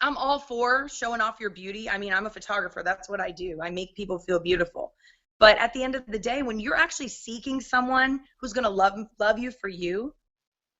I'm all for showing off your beauty. I mean, I'm a photographer. That's what I do. I make people feel beautiful. But at the end of the day, when you're actually seeking someone who's going to love you for you,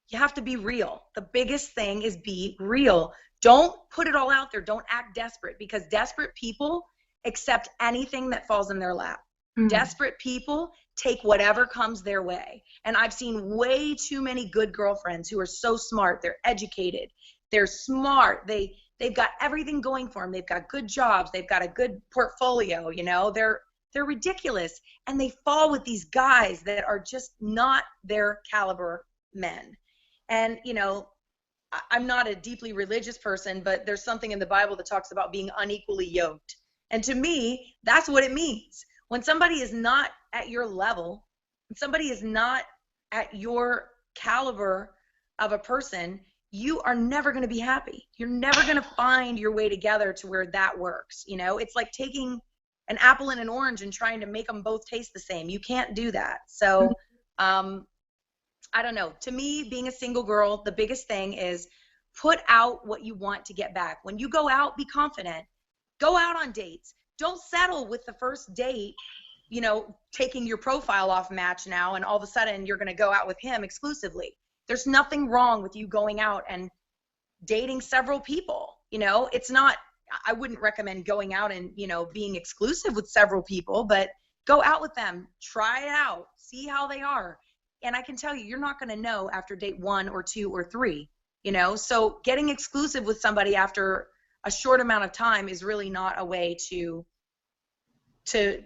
you have to be real. The biggest thing is be real. Don't put it all out there. Don't act desperate, because desperate people accept anything that falls in their lap. Desperate people take whatever comes their way. And I've seen way too many good girlfriends who are so smart. They're educated. They're smart. They've got everything going for them. They've got good jobs. They've got a good portfolio. You know, they're ridiculous. And they fall with these guys that are just not their caliber men. And, you know, I'm not a deeply religious person, but there's something in the Bible that talks about being unequally yoked. And to me, that's what it means. When somebody is not at your level, when somebody is not at your caliber of a person, you are never going to be happy. You're never going to find your way together to where that works. You know, it's like taking an apple and an orange and trying to make them both taste the same. You can't do that. So, I don't know. To me, being a single girl, the biggest thing is put out what you want to get back. When you go out, be confident. Go out on dates. Don't settle with the first date, you know, taking your profile off Match now and all of a sudden you're going to go out with him exclusively. There's nothing wrong with you going out and dating several people. You know, it's not, I wouldn't recommend going out and, you know, being exclusive with several people, but go out with them, try it out, see how they are. And I can tell you, you're not going to know after date 1 or 2 or 3, you know. So getting exclusive with somebody after a short amount of time is really not a way to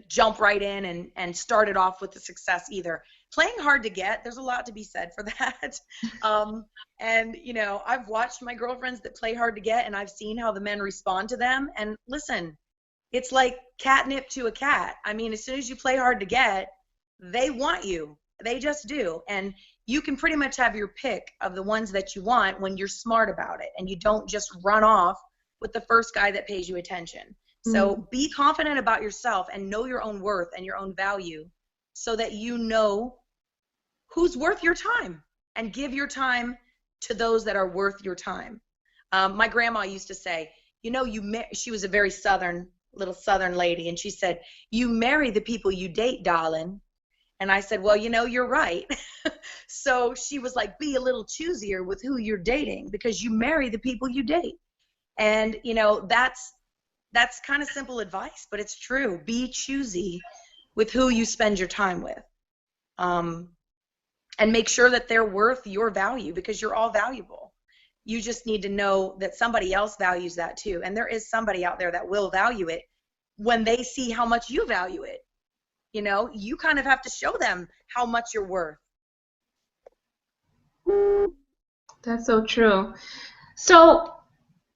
jump right in and start it off with the success either. Playing hard to get, there's a lot to be said for that. And, you know, I've watched my girlfriends that play hard to get, and I've seen how the men respond to them. And listen, it's like catnip to a cat. I mean, as soon as you play hard to get, they want you. They just do. And you can pretty much have your pick of the ones that you want when you're smart about it and you don't just run off with the first guy that pays you attention. So be confident about yourself and know your own worth and your own value so that you know who's worth your time, and give your time to those that are worth your time. My grandma used to say, you know, she was a very little southern lady, and she said, you marry the people you date, darling. And I said, well, you know, you're right. So she was like, be a little choosier with who you're dating, because you marry the people you date. And, you know, that's kind of simple advice, but it's true. Be choosy with who you spend your time with. And make sure that they're worth your value, because you're all valuable. You just need to know that somebody else values that too. And there is somebody out there that will value it when they see how much you value it. You know, you kind of have to show them how much you're worth. That's so true. So,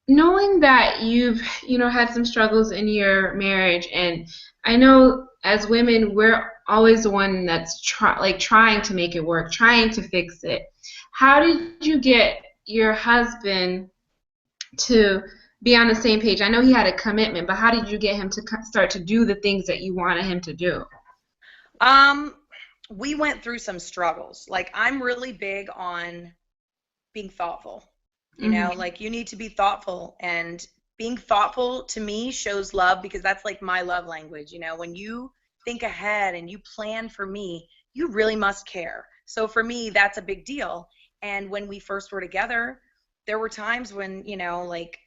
knowing that you've, you know, had some struggles in your marriage, and I know as women, we're always the one that's trying to make it work, trying to fix it. How did you get your husband to be on the same page? I know he had a commitment, but how did you get him to start to do the things that you wanted him to do? We went through some struggles. Like, I'm really big on being thoughtful. Hmm. Like you need to be thoughtful, and being thoughtful to me shows love because that's like my love language. When you think ahead and you plan for me, you really must care. So for me, that's a big deal. And when we first were together, there were times when, like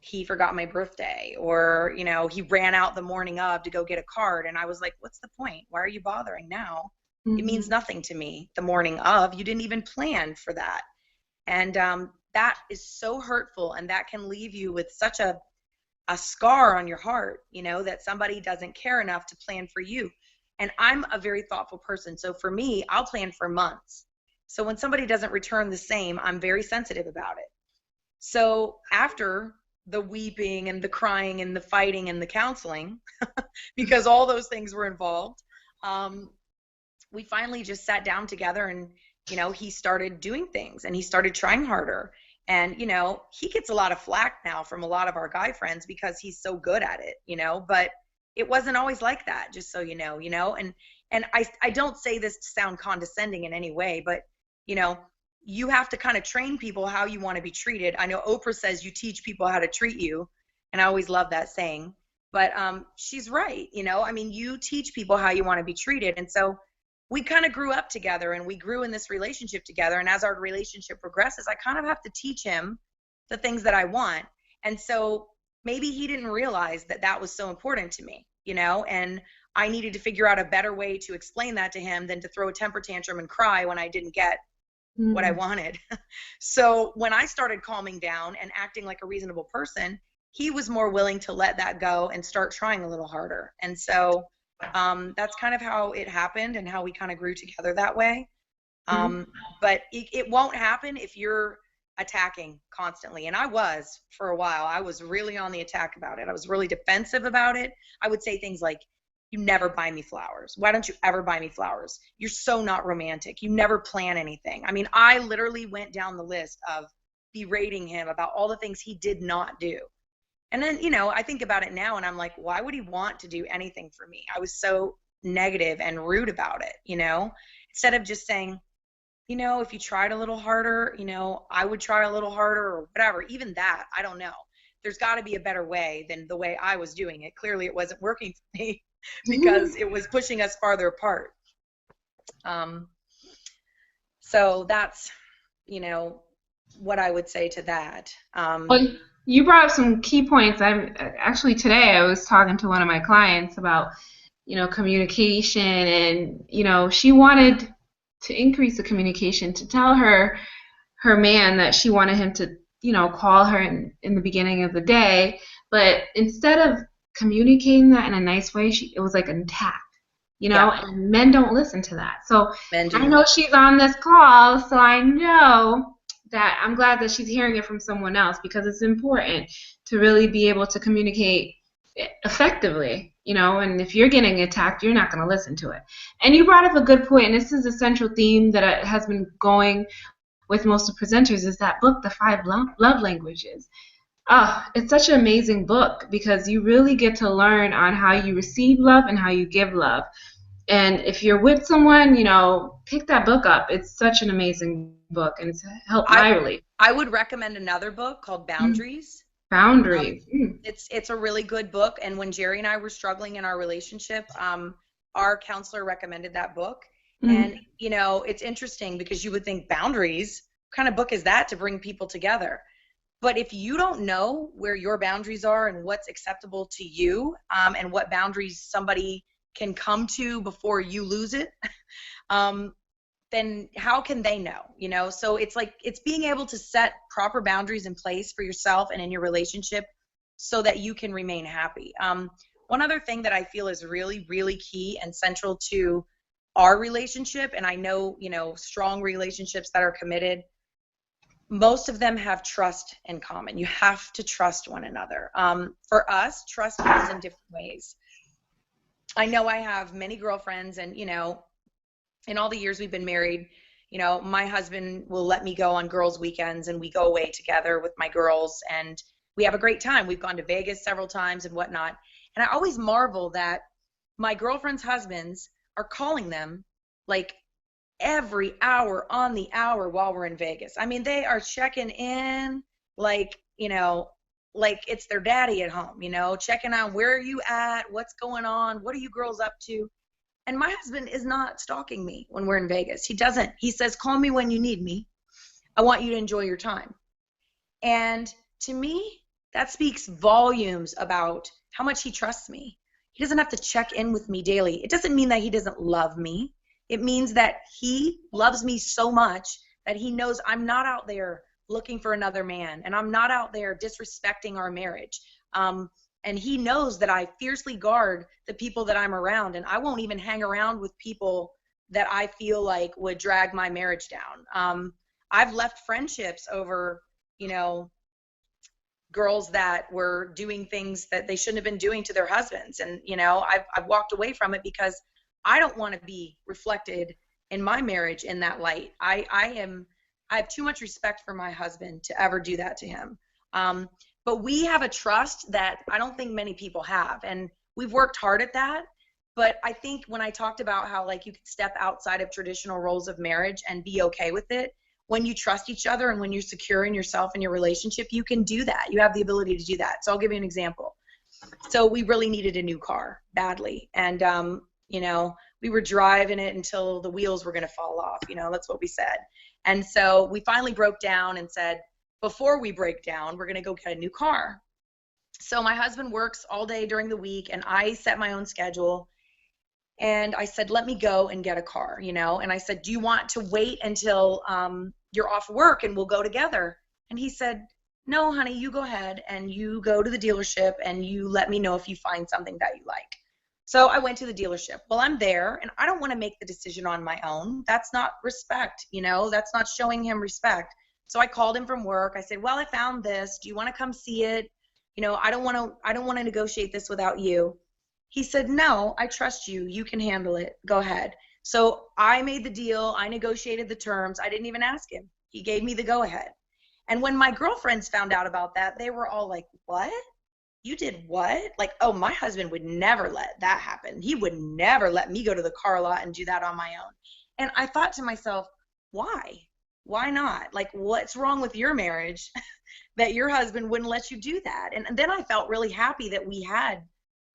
he forgot my birthday, or he ran out the morning of to go get a card, and I was like, what's the point? Why are you bothering now? It means Hmm. nothing to me. The morning of, you didn't even plan for that. And that is so hurtful, and that can leave you with such a scar on your heart, that somebody doesn't care enough to plan for you. And I'm a very thoughtful person, so for me, I'll plan for months. So when somebody doesn't return the same, I'm very sensitive about it. So after the weeping and the crying and the fighting and the counseling, because all those things were involved, um, we finally just sat down together, and he started doing things, and he started trying harder. And he gets a lot of flack now from a lot of our guy friends because he's so good at it, but it wasn't always like that, just so and I don't say this to sound condescending in any way, but you know you have to kind of train people how you want to be treated. I know Oprah says you teach people how to treat you, and I always love that saying. But she's right. I mean, you teach people how you want to be treated. And so we kind of grew up together, and we grew in this relationship together. And as our relationship progresses, I kind of have to teach him the things that I want. And so maybe he didn't realize that that was so important to me, and I needed to figure out a better way to explain that to him than to throw a temper tantrum and cry when I didn't get what I Hmm. wanted. So when I started calming down and acting like a reasonable person, he was more willing to let that go and start trying a little harder. And so that's kind of how it happened and how we kind of grew together that way. Hmm. Um, but it won't happen if you're attacking constantly. And I was for a while. I was really on the attack about it. I was really defensive about it. I would say things like, you never buy me flowers. Why don't you ever buy me flowers? You're so not romantic. You never plan anything. I mean, I literally went down the list of berating him about all the things he did not do. And then, I think about it now and I'm like, why would he want to do anything for me? I was so negative and rude about it, instead of just saying, if you tried a little harder, I would try a little harder or whatever. Even that, I don't know. There's got to be a better way than the way I was doing it. Clearly, it wasn't working for me because it was pushing us farther apart. Um, so that's, you know, what I would say to that. Well, you brought up some key points. I'm actually today I was talking to one of my clients about, communication, and she wanted to increase the communication, to tell her man that she wanted him to, call her in the beginning of the day, but instead of communicating that in a nice way, it was like an attack, Yeah, and men don't listen to that. So men do I know not. she's on this call, so I know that I'm glad that she's hearing it from someone else, because it's important to really be able to communicate effectively, and if you're getting attacked, you're not going to listen to it. And you brought up a good point, and this is a central theme that has been going with most of the presenters, is that book, The Five Love Languages. Oh, it's such an amazing book because you really get to learn on how you receive love and how you give love. And if you're with someone, pick that book up. It's such an amazing book, and it's helped I my relationship. I would recommend another book called Boundaries. Um, Boundaries. it's a really good book, and when Jerry and I were struggling in our relationship, our counselor recommended that book. And Mm. it's interesting because you would think boundaries, what kind of book is that to bring people together? But if you don't know where your boundaries are and what's acceptable to you, and what boundaries somebody can come to before you lose it, um, then how can they know? So it's like it's being able to set proper boundaries in place for yourself and in your relationship so that you can remain happy. One other thing that I feel is really, really key and central to our relationship, and I know, strong relationships that are committed, most of them have trust in common. You have to trust one another. For us, trust comes in different ways. I know I have many girlfriends, and in all the years we've been married, my husband will let me go on girls' weekends, and we go away together with my girls, and we have a great time. We've gone to Vegas several times and whatnot. And I always marvel that my girlfriends' husbands are calling them like every hour on the hour while we're in Vegas. I mean, they are checking in like, like it's their daddy at home, checking on where are you at, what's going on, what are you girls up to? And my husband is not stalking me when we're in Vegas. He doesn't. He says, call me when you need me. I want you to enjoy your time. And to me, that speaks volumes about how much he trusts me. He doesn't have to check in with me daily. It doesn't mean that he doesn't love me. It means that he loves me so much that he knows I'm not out there looking for another man, and I'm not out there disrespecting our marriage. And he knows that I fiercely guard the people that I'm around, and I won't even hang around with people that I feel like would drag my marriage down. I've left friendships over, girls that were doing things that they shouldn't have been doing to their husbands. And, I've walked away from it because I don't want to be reflected in my marriage in that light. I have too much respect for my husband to ever do that to him. But we have a trust that I don't think many people have. And we've worked hard at that. But I think when I talked about how like you could step outside of traditional roles of marriage and be okay with it, when you trust each other and when you're secure in yourself and your relationship, you can do that. You have the ability to do that. So I'll give you an example. So we really needed a new car badly. And, we were driving it until the wheels were going to fall off. That's what we said. And so we finally broke down and said, before we break down, we're going to go get a new car. So my husband works all day during the week, and I set my own schedule. And I said, let me go and get a car, and I said, do you want to wait until you're off work and we'll go together? And he said, no, honey, you go ahead and you go to the dealership and you let me know if you find something that you like. So I went to the dealership. Well, I'm there, and I don't want to make the decision on my own. That's not respect, that's not showing him respect. So I called him from work. I said, well, I found this. Do you want to come see it? I don't want to negotiate this without you. He said, no, I trust you. You can handle it. Go ahead. So I made the deal. I negotiated the terms. I didn't even ask him. He gave me the go ahead. And when my girlfriends found out about that, they were all like, what? You did what? Like, oh, my husband would never let that happen. He would never let me go to the car lot and do that on my own. And I thought to myself, why? Why not? Like, what's wrong with your marriage that your husband wouldn't let you do that? And then I felt really happy that we had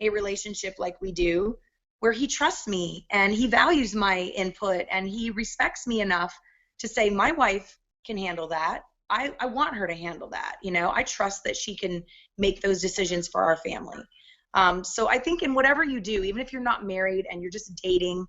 a relationship like we do, where he trusts me and he values my input and he respects me enough to say, my wife can handle that. I want her to handle that. I trust that she can make those decisions for our family. So I think in whatever you do, even if you're not married and you're just dating,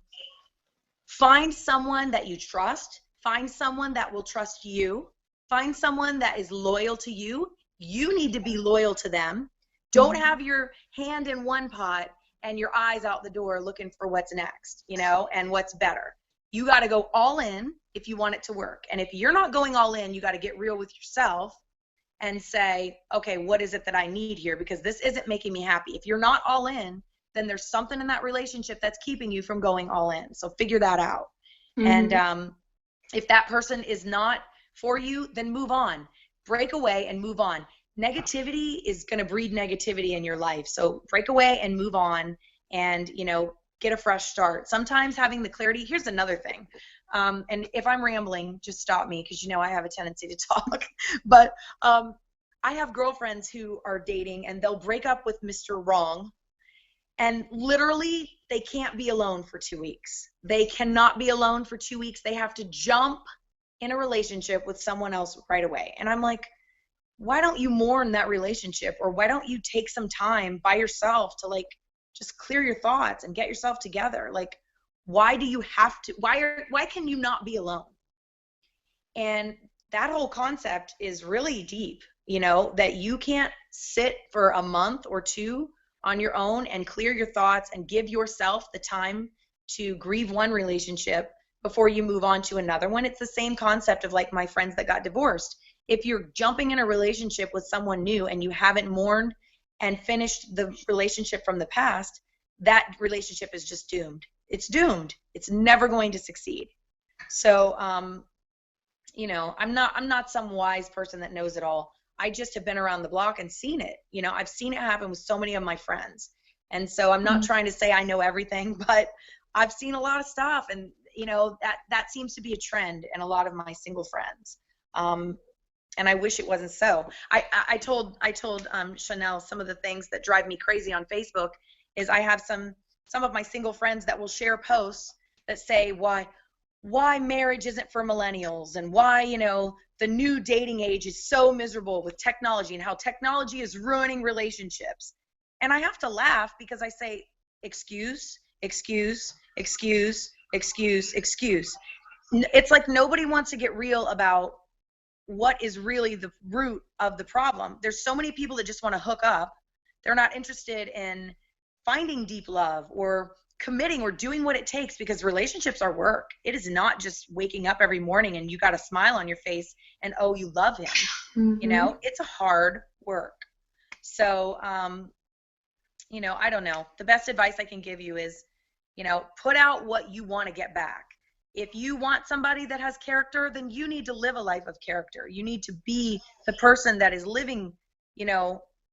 find someone that you trust, find someone that will trust you, find someone that is loyal to you. You need to be loyal to them. Don't have your hand in one pot and your eyes out the door looking for what's next, and what's better. You got to go all in if you want it to work. And if you're not going all in, you got to get real with yourself and say, okay, what is it that I need here? Because this isn't making me happy. If you're not all in, then there's something in that relationship that's keeping you from going all in. So figure that out. And if that person is not for you, then move on. Break away and move on. Negativity is going to breed negativity in your life. So break away and move on and, get a fresh start. Sometimes having the clarity, here's another thing. And if I'm rambling, just stop me because, I have a tendency to talk. But I have girlfriends who are dating and they'll break up with Mr. Wrong. And literally, they can't be alone for 2 weeks. They cannot be alone for 2 weeks. They have to jump in a relationship with someone else right away. And I'm like, why don't you mourn that relationship? Or why don't you take some time by yourself to just clear your thoughts and get yourself together? Like, why do you have to, why can you not be alone? And that whole concept is really deep, that you can't sit for a month or two on your own and clear your thoughts and give yourself the time to grieve one relationship before you move on to another one. It's the same concept of like my friends that got divorced. If you're jumping in a relationship with someone new and you haven't mourned and finished the relationship from the past, that relationship is just doomed. It's doomed. It's never going to succeed. So, I'm not some wise person that knows it all. I just have been around the block and seen it. I've seen it happen with so many of my friends. And so I'm not trying to say I know everything, but I've seen a lot of stuff. And, that seems to be a trend in a lot of my single friends. And I wish it wasn't so. I told Chanel some of the things that drive me crazy on Facebook is I have some of my single friends that will share posts that say why marriage isn't for millennials, and why the new dating age is so miserable with technology, and how technology is ruining relationships. And I have to laugh because I say, excuse, excuse, excuse, excuse, excuse. It's like nobody wants to get real about what is really the root of the problem. There's so many people that just want to hook up. They're not interested in finding deep love or committing or doing what it takes, because relationships are work. It is not just waking up every morning and you got a smile on your face and, oh, you love him. It's a hard work. So, I don't know. The best advice I can give you is, put out what you want to get back. If you want somebody that has character, then you need to live a life of character. You need to be the person that is living,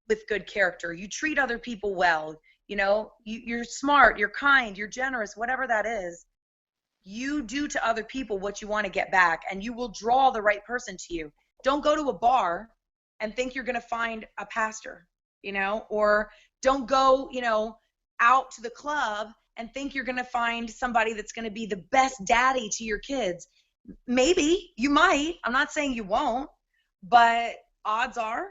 with good character. You treat other people well. You're smart, you're kind, you're generous, whatever that is. You do to other people what you want to get back, and you will draw the right person to you. Don't go to a bar and think you're going to find a pastor, or don't go, out to the club and think you're going to find somebody that's going to be the best daddy to your kids. Maybe you might. I'm not saying you won't, but odds are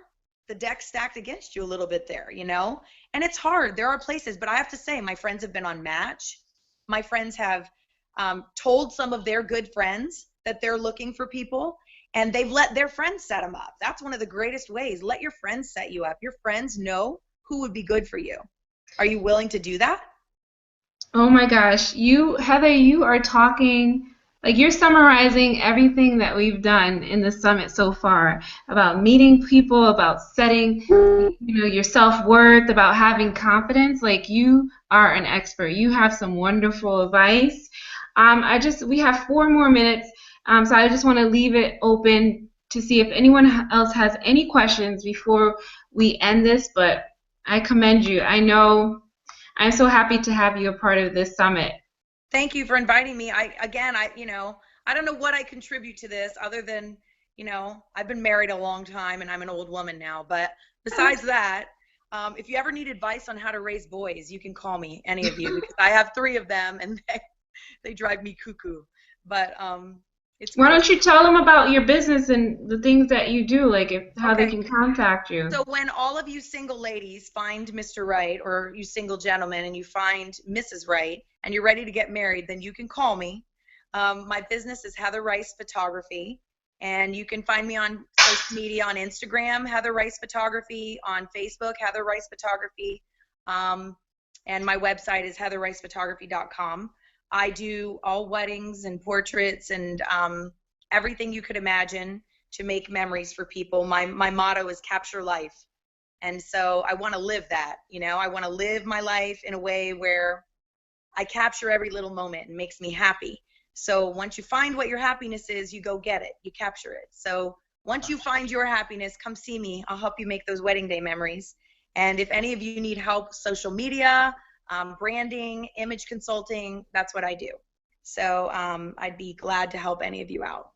the deck's stacked against you a little bit there, and it's hard. There are places, but I have to say, my friends have been on Match. My friends have told some of their good friends that they're looking for people, and they've let their friends set them up. That's one of the greatest ways. Let your friends set you up. Your friends know who would be good for you. Are you willing to do that? Oh my gosh, Heather, you are talking, like you're summarizing everything that we've done in the summit so far, about meeting people, about setting, your self-worth, about having confidence. Like, you are an expert. You have some wonderful advice. We have 4 more minutes, so I just want to leave it open to see if anyone else has any questions before we end this, but I commend you. I know I'm so happy to have you a part of this summit. Thank you for inviting me. I don't know what I contribute to this other than, I've been married a long time and I'm an old woman now. But besides that, if you ever need advice on how to raise boys, you can call me, any of you, because I have 3 of them and they drive me cuckoo. But why don't you tell them about your business and the things that you do, like how they Okay. can contact you? So when all of you single ladies find Mr. Right, or you single gentlemen and you find Mrs. Right, and you're ready to get married, then you can call me. My business is Heather Rice Photography, and you can find me on social media, on Instagram, Heather Rice Photography, on Facebook, Heather Rice Photography, and my website is heatherricephotography.com. I do all weddings and portraits and everything you could imagine to make memories for people. My motto is capture life. And so I want to live that, I want to live my life in a way where I capture every little moment and makes me happy. So once you find what your happiness is, you go get it, you capture it. So once you find your happiness, come see me. I'll help you make those wedding day memories. And if any of you need help, social media, branding, image consulting, that's what I do. So I'd be glad to help any of you out.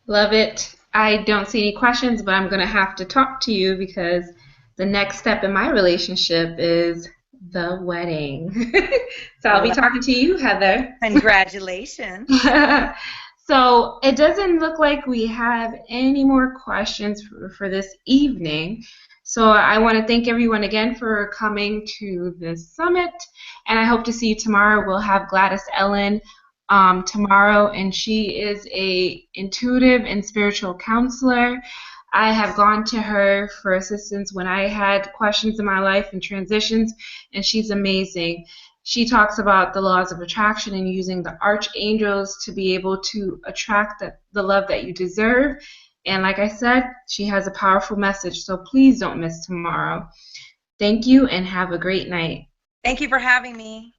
Love it. I don't see any questions, but I'm going to have to talk to you because the next step in my relationship is the wedding. So I'll be talking to you, Heather. Congratulations. So it doesn't look like we have any more questions for this evening. So I want to thank everyone again for coming to this summit, and I hope to see you tomorrow. We'll have Gladys Ellen tomorrow, and she is a intuitive and spiritual counselor. I have gone to her for assistance when I had questions in my life and transitions, and she's amazing. She talks about the laws of attraction and using the archangels to be able to attract the love that you deserve. And like I said, she has a powerful message, so please don't miss tomorrow. Thank you and have a great night. Thank you for having me.